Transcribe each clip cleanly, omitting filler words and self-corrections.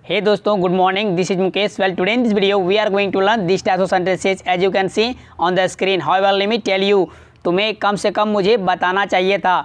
Hey दोस्तों, good morning. This is Mukesh. Well, today in this video we are going to learn this type of sentences as you can see on the screen. However, let me tell you, तुम्हें कम से कम मुझे बताना चाहिए था,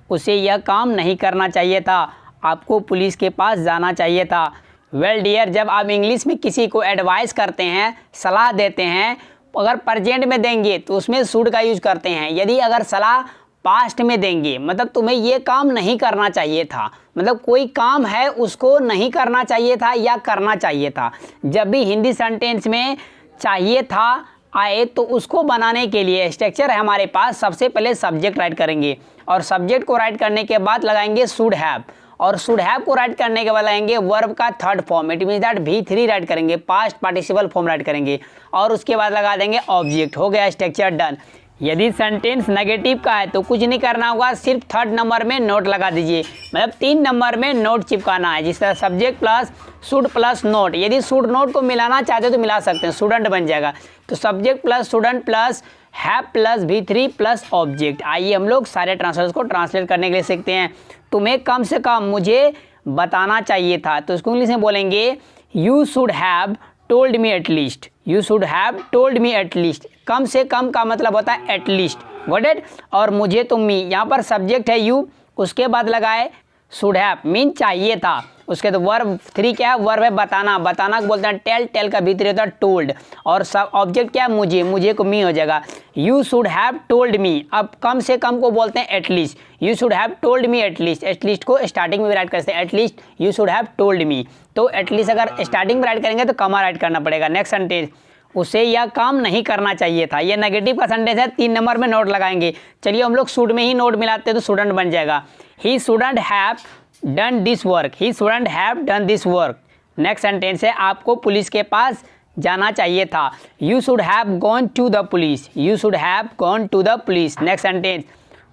उसे यह काम नहीं करना चाहिए था, आपको पुलिस के पास जाना चाहिए था। वेल डियर, जब आप इंग्लिश में किसी को एडवाइस करते हैं, सलाह देते हैं, अगर प्रेजेंट में देंगे तो उसमें शुड का यूज़ करते हैं। यदि अगर सलाह पास्ट में देंगे मतलब तुम्हें ये काम नहीं करना चाहिए था, मतलब कोई काम है उसको नहीं करना चाहिए था या करना चाहिए था। जब भी हिंदी सेंटेंस में चाहिए था आए तो उसको बनाने के लिए स्ट्रक्चर है हमारे पास। सबसे पहले सब्जेक्ट राइट करेंगे और सब्जेक्ट को राइट करने के बाद लगाएंगे शुड हैव, और शुड हैव को राइट करने के बाद लगाएंगे वर्ब का third form, it means that V3 right करेंगे, पास्ट पार्टिसिपल फॉर्म राइट करेंगे और उसके बाद लगा देंगे ऑब्जेक्ट। हो गया स्ट्रक्चर डन। यदि सेंटेंस नेगेटिव का है तो कुछ नहीं करना होगा, सिर्फ थर्ड नंबर में नोट लगा दीजिए, मतलब 3 नंबर में नोट चिपकाना है, जिस तरह subject plus should plus note. यदि शुड नोट को मिलाना चाहते हो तो मिला सकते हैं, स्टूडेंट बन जाएगा। तो subject plus student plus have plus V3 plus object. आइए हम लोग सारे ट्रांसलेटर्स को ट्रांसलेट करने के लिए सीखते हैं। तुम्हें कम से कम मुझे बताना चाहिए था, तो इसको इंग्लिश में बोलेंगे you should have told me at least. You should have told me at least. कम से कम का मतलब होता है एट लीस्ट, गॉट इट। और मुझे तो मी, यहाँ पर सब्जेक्ट है यू, उसके बाद लगाए शुड हैव मीन चाहिए था, उसके तो वर्ब 3 क्या है, वर्ब है बताना, बताना को बोलते हैं टेल, टेल का V3 होता है टोल्ड, और सब ऑब्जेक्ट क्या है मुझे, मुझे को मी हो जाएगा। यू शुड हैव टोल्ड मी, अब कम से कम को बोलते हैं at least. You should have told me at least, at least को स्टार्टिंग में राइट करते हैं, at least you should have told मी। तो एटलीस्ट अगर स्टार्टिंग में राइट करेंगे तो कमा राइट करना पड़ेगा। नेक्स्ट सेंटेंस, उसे यह काम नहीं करना चाहिए था, यह नेगेटिव का सेंटेंस है, 3 नंबर में नोट लगाएंगे। चलिए हम लोग शुड में ही नोट मिलाते हैं तो स्टूडेंट बन जाएगा। He shouldn't have done this work, he shouldn't have done this work. Next sentence है, आपको पुलिस के पास जाना चाहिए था, you should have gone to the police, you should have gone to the police. Next sentence,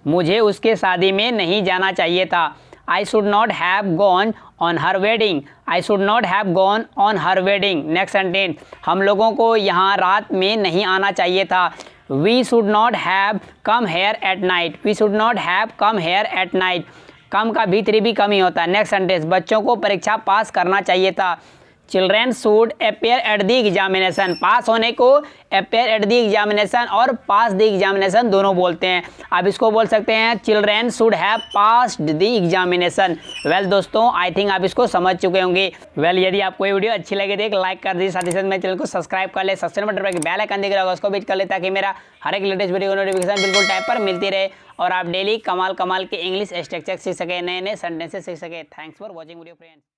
मुझे उसके शादी में नहीं जाना चाहिए था, I should not have gone on her wedding, I should not have gone on her wedding. Next sentence, हम लोगों को यहाँ रात में नहीं आना चाहिए था, we should not have come here at night, we should not have come here at night. कम का V3 भी कम ही होता है। नेक्स्ट सेंटेंस, बच्चों को परीक्षा पास करना चाहिए था, children should appear at the examination. Pass होने को अपेयर एट द एग्जामिनेशन और पास द एग्जामिनेशन दोनों बोलते हैं। आप इसको बोल सकते हैं children should have passed the examination. Well दोस्तों, आई थिंक आप इसको समझ चुके होंगे। वेल यदि आपको ये वीडियो अच्छी लगे तो एक लाइक कर दीजिए, साथ ही साथ मेरे चैनल को सब्सक्राइब कर ले, सब्सक्राइब बटन पर बेल आइकन दिख रहा होगा उसको भी कर ले, ताकि मेरा हर एक लेटेस्ट वीडियो नोटिफिकेशन बिल्कुल टाइम पर मिलती रहे और आप डेली कमाल कमाल के इंग्लिश स्ट्रक्चर सीख सके, नए नए सेंटेंसेस सीख सके। Thanks for watching video friends.